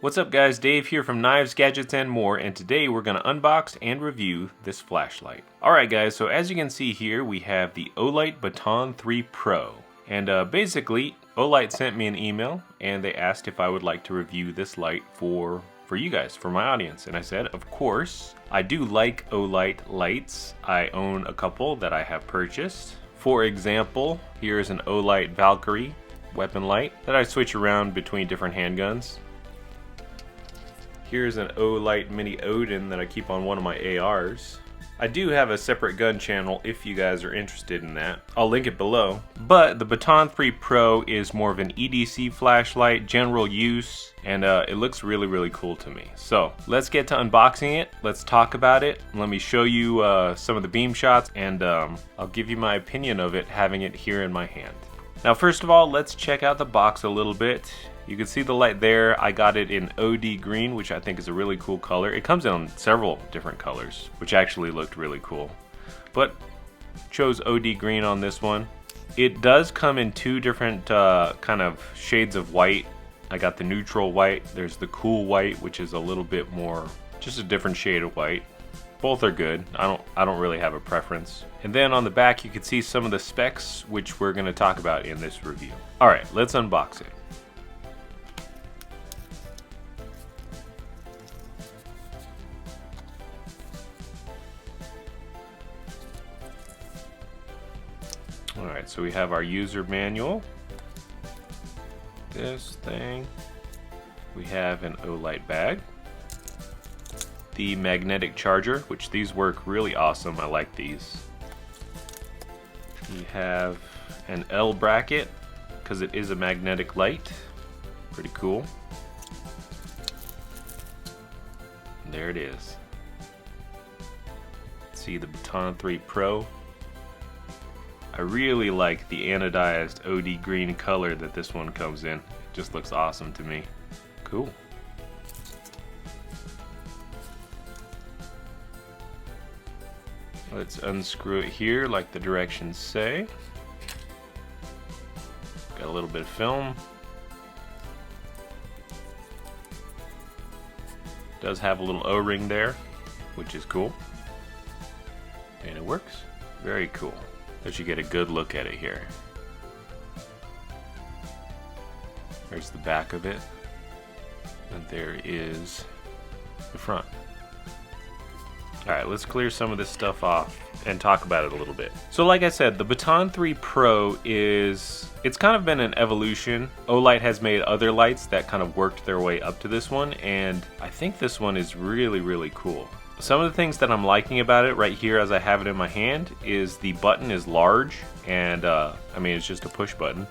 What's up guys, Dave here from Knives, Gadgets, and More, and today we're going to unbox and review this flashlight. Alright guys, so as you can see here, we have the Olight Baton 3 Pro. And basically, Olight sent me an email, and they asked if I would like to review this light for you guys, for my audience. And I said, of course. I do like Olight lights. I own a couple that I have purchased. For example, here's an Olight Valkyrie weapon light that I switch around between different handguns. Here's an Olight Mini Odin that I keep on one of my ARs. I do have a separate gun channel if you guys are interested in that. I'll link it below. But the Baton 3 Pro is more of an EDC flashlight, general use, and it looks really cool to me. So let's get to unboxing it. Let's talk about it. Let me show you some of the beam shots, and I'll give you my opinion of it having it here in my hand. Now first of all, let's check out the box a little bit. You can see the light there. I got it in OD green, which I think is a really cool color. It comes in several different colors, which actually looked really cool. But chose OD green on this one. It does come in two different kind of shades of white. I got the neutral white. There's the cool white, which is a little bit more, just a different shade of white. Both are good. I don't really have a preference. And then on the back, you can see some of the specs, which we're going to talk about in this review. All right, let's unbox it. Alright, so we have our user manual. This thing. We have an Olight bag. The magnetic charger, which these work really awesome. I like these. We have an L bracket, because it is a magnetic light. Pretty cool. And there it is. See the Baton 3 Pro. I really like the anodized OD green color that this one comes in. It just looks awesome to me. Cool. Let's unscrew it here like the directions say. Got a little bit of film. Does have a little O-ring there, which is cool. And it works. Very cool. Let you get a good look at it here. There's the back of it, and there is the front. Alright, let's clear some of this stuff off and talk about it a little bit. So like I said, the Baton 3 Pro it's kind of been an evolution. Olight has made other lights that kind of worked their way up to this one, and I think this one is really cool. Some of the things that I'm liking about it right here as I have it in my hand is the button is large, and I mean it's just a push button,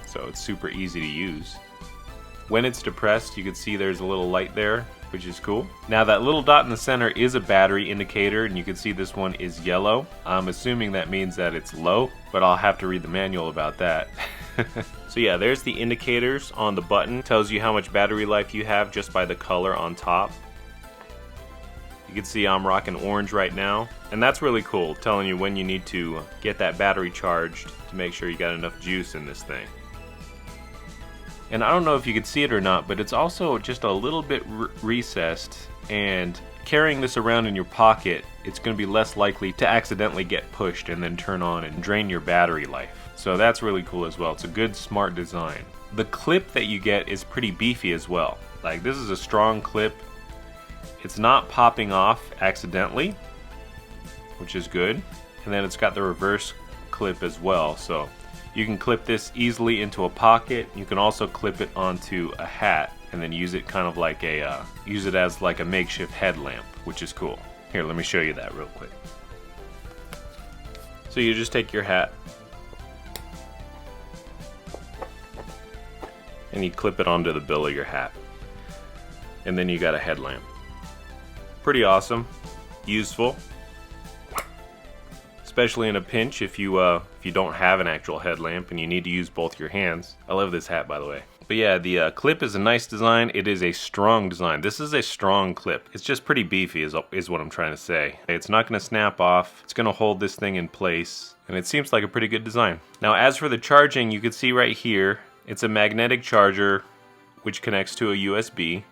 so it's super easy to use. When it's depressed, you can see there's a little light there, which is cool. Now that little dot in the center is a battery indicator, and you can see this one is yellow. I'm assuming that means that it's low, but I'll have to read the manual about that. So yeah, there's the indicators on the button. Tells you how much battery life you have just by the color on top. You can see I'm rocking orange right now, and that's really cool, telling you when you need to get that battery charged to make sure you got enough juice in this thing. And I don't know if you can see it or not, but it's also just a little bit recessed, and carrying this around in your pocket, it's going to be less likely to accidentally get pushed and then turn on and drain your battery life. So that's really cool as well. It's a good, smart design. The clip that you get is pretty beefy as well. Like, this is a strong clip. It's not popping off accidentally, which is good. And then it's got the reverse clip as well, so you can clip this easily into a pocket. You can also clip it onto a hat and then use it kind of like use it as like a makeshift headlamp, which is cool. Here, let me show you that real quick. So you just take your hat and you clip it onto the bill of your hat, and then you got a headlamp. Pretty awesome, useful, especially in a pinch if you don't have an actual headlamp and you need to use both your hands. I love this hat, by the way. But yeah, the clip is a nice design. It is a strong design. This is a strong clip. It's just pretty beefy is what I'm trying to say. It's not going to snap off. It's going to hold this thing in place, and it seems like a pretty good design. Now as for the charging, you can see right here, it's a magnetic charger which connects to a USB.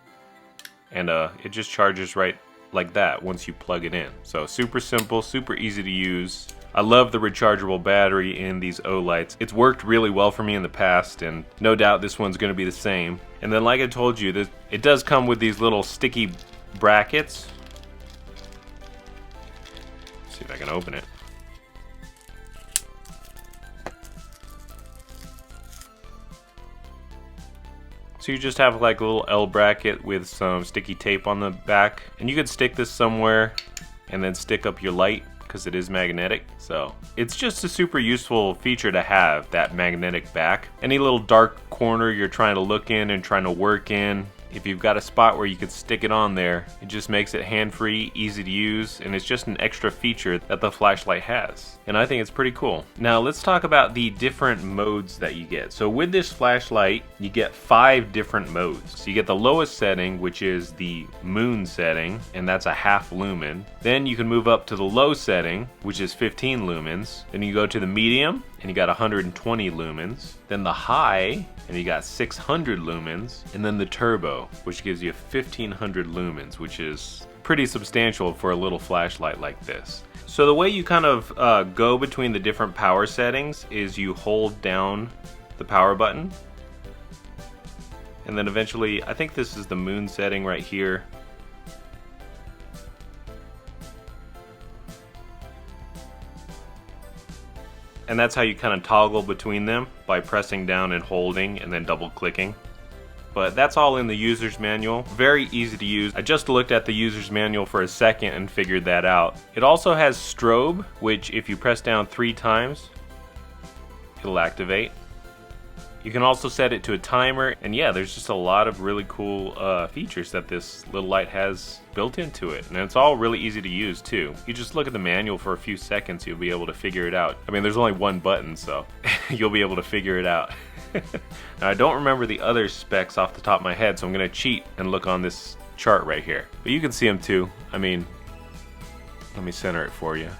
and it just charges right like that once you plug it in. So super simple, super easy to use. I love the rechargeable battery in these Olights. It's worked really well for me in the past, and no doubt this one's going to be the same. And then like I told you, it does come with these little sticky brackets. Let's see if I can open it. So you just have like a little L bracket with some sticky tape on the back, and you could stick this somewhere and then stick up your light because it is magnetic. So it's just a super useful feature to have, that magnetic back. Any little dark corner you're trying to look in and trying to work in, if you've got a spot where you could stick it on there, it just makes it hand-free, easy to use, and it's just an extra feature that the flashlight has. And I think it's pretty cool. Now let's talk about the different modes that you get. So with this flashlight, you get 5 different modes. So you get the lowest setting, which is the moon setting, and that's a half lumen. Then you can move up to the low setting, which is 15 lumens. Then you go to the medium, and you got 120 lumens. Then the high, and you got 600 lumens. And then the turbo, which gives you 1500 lumens, which is pretty substantial for a little flashlight like this. So the way you kind of go between the different power settings is you hold down the power button, and then eventually, I think this is the moon setting right here. And that's how you kind of toggle between them, by pressing down and holding and then double clicking. But that's all in the user's manual. Very easy to use. I just looked at the user's manual for a second and figured that out. It also has strobe, which if you press down 3 times, it'll activate. You can also set it to a timer, and yeah, there's just a lot of really cool features that this little light has built into it, and it's all really easy to use too. You just look at the manual for a few seconds, you'll be able to figure it out. I mean, there's only one button, so you'll be able to figure it out. Now, I don't remember the other specs off the top of my head, so I'm gonna cheat and look on this chart right here. But you can see them too. I mean, let me center it for you.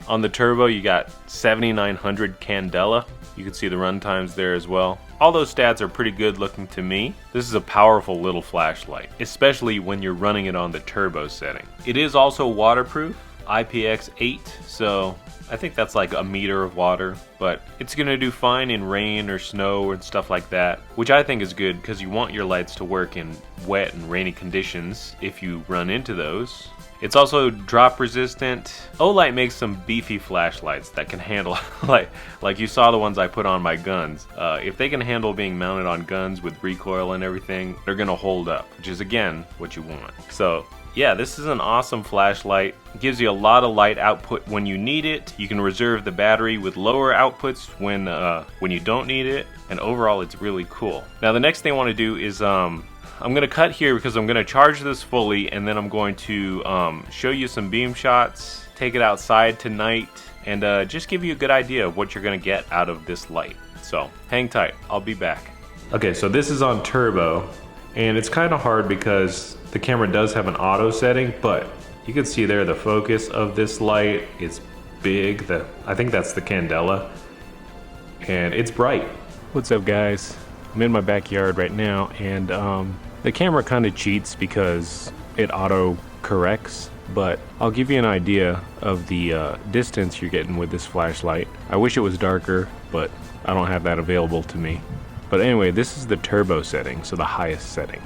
On the turbo, you got 7900 candela. You can see the run times there as well. All those stats are pretty good looking to me. This is a powerful little flashlight, especially when you're running it on the turbo setting. It is also waterproof, IPX8, so I think that's like a meter of water, but it's gonna do fine in rain or snow and stuff like that, which I think is good because you want your lights to work in wet and rainy conditions if you run into those. It's also drop resistant. Olight makes some beefy flashlights that can handle, like you saw the ones I put on my guns. If they can handle being mounted on guns with recoil and everything, they're gonna hold up, which is again what you want. So yeah, this is an awesome flashlight. It gives you a lot of light output when you need it. You can reserve the battery with lower outputs when you don't need it, and overall it's really cool. Now the next thing I want to do is I'm going to cut here because I'm going to charge this fully, and then I'm going to show you some beam shots, take it outside tonight, and just give you a good idea of what you're going to get out of this light. So hang tight, I'll be back. Okay, so this is on turbo, and it's kind of hard because the camera does have an auto setting, but you can see there the focus of this light is big. I think that's the candela, and it's bright. What's up, guys? I'm in my backyard right now, and the camera kind of cheats because it auto corrects, but I'll give you an idea of the distance you're getting with this flashlight. I wish it was darker, but I don't have that available to me. But anyway, this is the turbo setting, so the highest setting.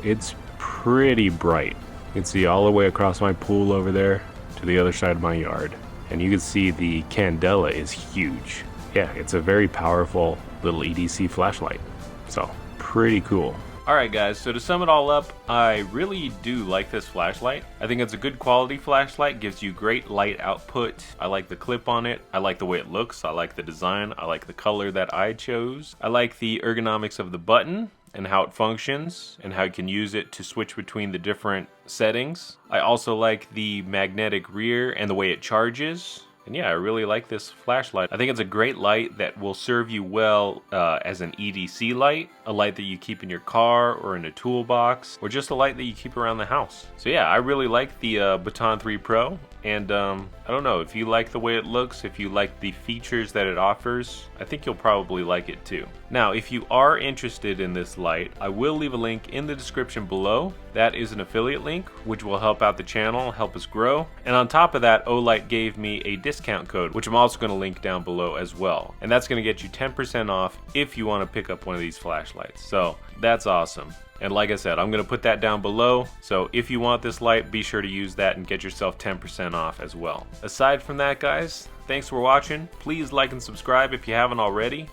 It's pretty bright. You can see all the way across my pool over there to the other side of my yard. And you can see the candela is huge. Yeah, it's a very powerful little EDC flashlight. So, pretty cool. Alright guys, so to sum it all up, I really do like this flashlight. I think it's a good quality flashlight, gives you great light output. I like the clip on it, I like the way it looks, I like the design, I like the color that I chose. I like the ergonomics of the button and how it functions and how you can use it to switch between the different settings. I also like the magnetic rear and the way it charges. And yeah, I really like this flashlight. I think it's a great light that will serve you well as an EDC light, a light that you keep in your car or in a toolbox, or just a light that you keep around the house. So yeah, I really like the Baton 3 Pro, and I don't know, if you like the way it looks, if you like the features that it offers, I think you'll probably like it too. Now, if you are interested in this light, I will leave a link in the description below. That is an affiliate link, which will help out the channel, help us grow. And on top of that, Olight gave me a discount code, which I'm also going to link down below as well. And that's going to get you 10% off if you want to pick up one of these flashlights. So that's awesome. And like I said, I'm going to put that down below. So if you want this light, be sure to use that and get yourself 10% off as well. Aside from that, guys, thanks for watching. Please like and subscribe if you haven't already.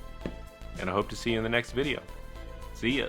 And I hope to see you in the next video. See ya.